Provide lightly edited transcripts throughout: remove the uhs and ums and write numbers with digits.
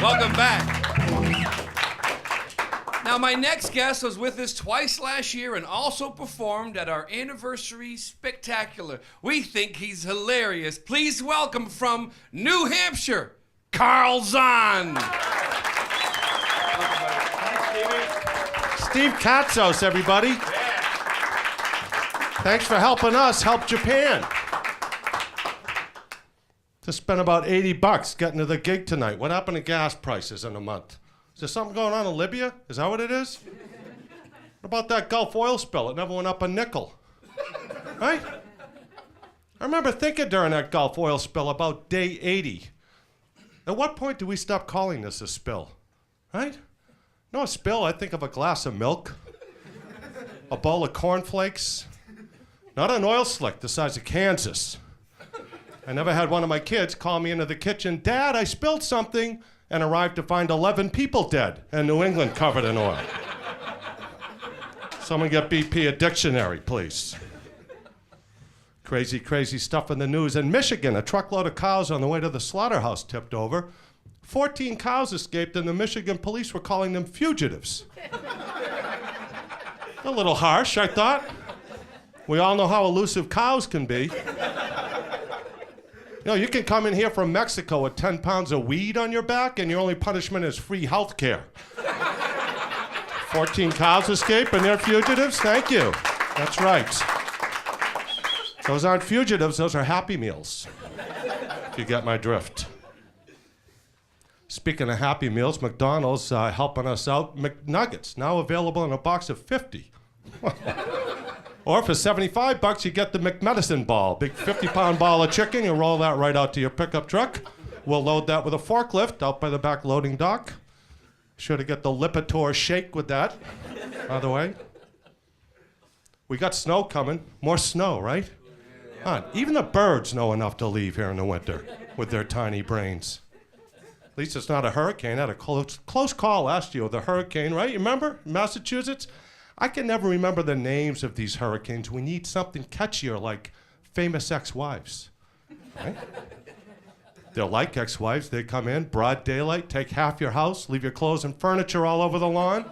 Welcome back. Now, my next guest was with us twice last year and also performed at our anniversary spectacular. We think he's hilarious. Please welcome from New Hampshire, Karl Zahn. Steve Katsos, everybody. Yeah. Thanks for helping us help Japan. Just spent about $80 getting to the gig tonight. What happened to gas prices in a month? Is there something going on in Libya? Is that what it is? What about that Gulf oil spill? It never went up a nickel. Right? I remember thinking during that Gulf oil spill about day 80. At what point do we stop calling this a spill? Right? No, a spill, I think of a glass of milk, a bowl of cornflakes, not an oil slick the size of Kansas. I never had one of my kids call me into the kitchen, "Dad, I spilled something," and arrived to find 11 people dead and New England covered in oil. Someone get BP a dictionary, please. Crazy, crazy stuff in the news. In Michigan, a truckload of cows on the way to the slaughterhouse tipped over. 14 cows escaped, and the Michigan police were calling them fugitives. A little harsh, I thought. We all know how elusive cows can be. You know, you can come in here from Mexico with 10 pounds of weed on your back, and your only punishment is free health care. 14 cows escape, and they're fugitives? Thank you. That's right. Those aren't fugitives, those are Happy Meals. If you get my drift. Speaking of Happy Meals, McDonald's helping us out. McNuggets, now available in a box of 50. Or for $75, you get the McMedicine ball, big 50-pound ball of chicken. You roll that right out to your pickup truck. We'll load that with a forklift out by the back loading dock. Sure to get the Lipitor shake with that, by the way. We got snow coming. More snow, right? Even the birds know enough to leave here in the winter with their tiny brains. At least it's not a hurricane. I had a close call last year with a hurricane, right? You remember? Massachusetts? I can never remember the names of these hurricanes. We need something catchier like famous ex-wives. Right? They're like ex-wives. They come in, broad daylight, take half your house, leave your clothes and furniture all over the lawn.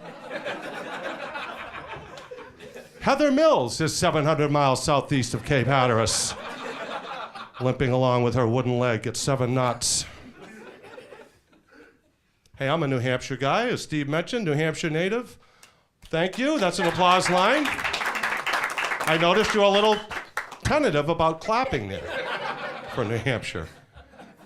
Heather Mills is 700 miles southeast of Cape Hatteras, limping along with her wooden leg at 7 knots. Hey, I'm a New Hampshire guy, as Steve mentioned, New Hampshire native. Thank you, that's an applause line. I noticed you're a little tentative about clapping there for New Hampshire.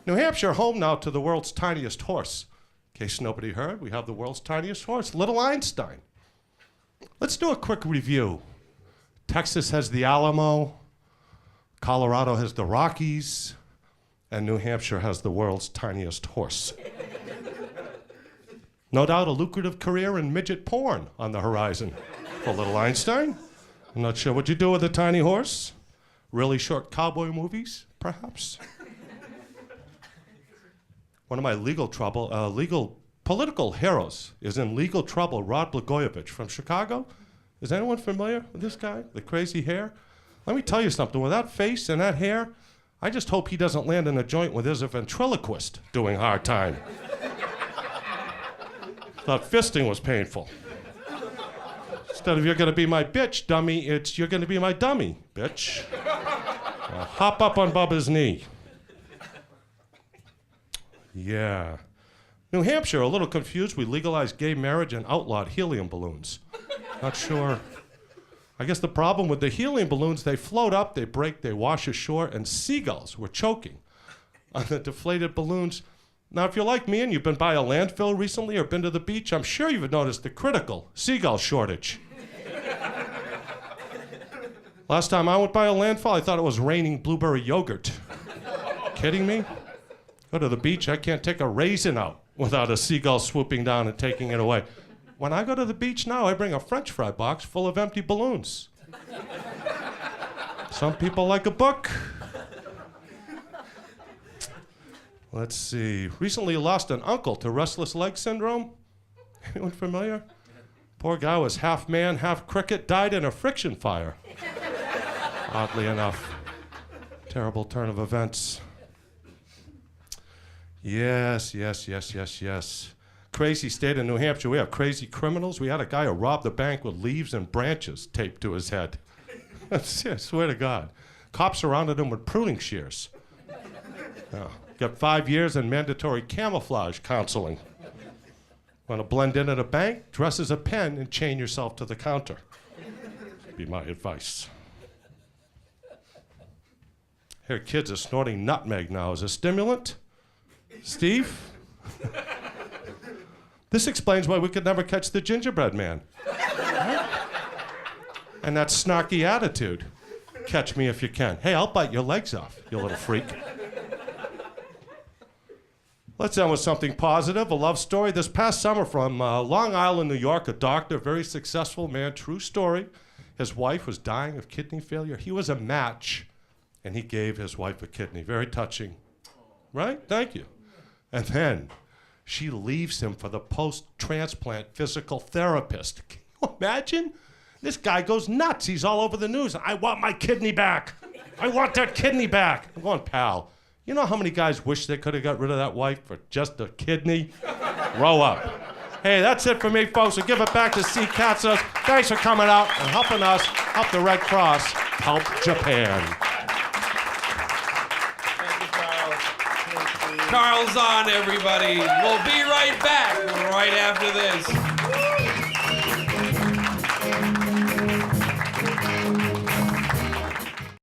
New Hampshire, home now to the world's tiniest horse. In case nobody heard, we have the world's tiniest horse, Little Einstein. Let's do a quick review. Texas has the Alamo, Colorado has the Rockies, and New Hampshire has the world's tiniest horse. No doubt a lucrative career in midget porn on the horizon for Little Einstein. I'm not sure what you do with a tiny horse. Really short cowboy movies, perhaps. One of my political heroes is in legal trouble, Rod Blagojevich from Chicago. Is anyone familiar with this guy? The crazy hair? Let me tell you something. With that face and that hair, I just hope he doesn't land in a joint with his ventriloquist doing hard time. Thought fisting was painful. Instead of "you're gonna be my bitch, dummy," it's "you're gonna be my dummy, bitch." Hop up on Bubba's knee. Yeah. New Hampshire, a little confused. We legalized gay marriage and outlawed helium balloons. Not sure. I guess the problem with the helium balloons, they float up, they break, they wash ashore, and seagulls were choking on the deflated balloons. Now, if you're like me and you've been by a landfill recently or been to the beach, I'm sure you've noticed the critical seagull shortage. Last time I went by a landfill, I thought it was raining blueberry yogurt. Kidding me? Go to the beach, I can't take a raisin out without a seagull swooping down and taking it away. When I go to the beach now, I bring a French fry box full of empty balloons. Some people like a book. Let's see. Recently lost an uncle to restless leg syndrome. Anyone familiar? Poor guy was half man, half cricket, died in a friction fire. Oddly enough. Terrible turn of events. Yes. Crazy state of New Hampshire. We have crazy criminals. We had a guy who robbed the bank with leaves and branches taped to his head. I swear to God. Cops surrounded him with pruning shears. Got 5 years in mandatory camouflage counseling. Want to blend in at a bank? Dress as a pen and chain yourself to the counter. Be my advice. Here, kids are snorting nutmeg now as a stimulant. Steve? This explains why we could never catch the gingerbread man. Right? And that snarky attitude. Catch me if you can. Hey, I'll bite your legs off, you little freak. Let's end with something positive, a love story. This past summer from Long Island, New York, a doctor, very successful man, true story. His wife was dying of kidney failure. He was a match, and he gave his wife a kidney. Very touching. Right? Thank you. And then she leaves him for the post-transplant physical therapist. Can you imagine? This guy goes nuts. He's all over the news. I want my kidney back. I want that kidney back. I'm going, pal, you know how many guys wish they could have got rid of that wife for just a kidney? Grow up. Hey, that's it for me, folks. We'll give it back to Steve Katsos. Thanks for coming out and helping us help the Red Cross help Japan. Karl Zahn, everybody. We'll be right back right after this.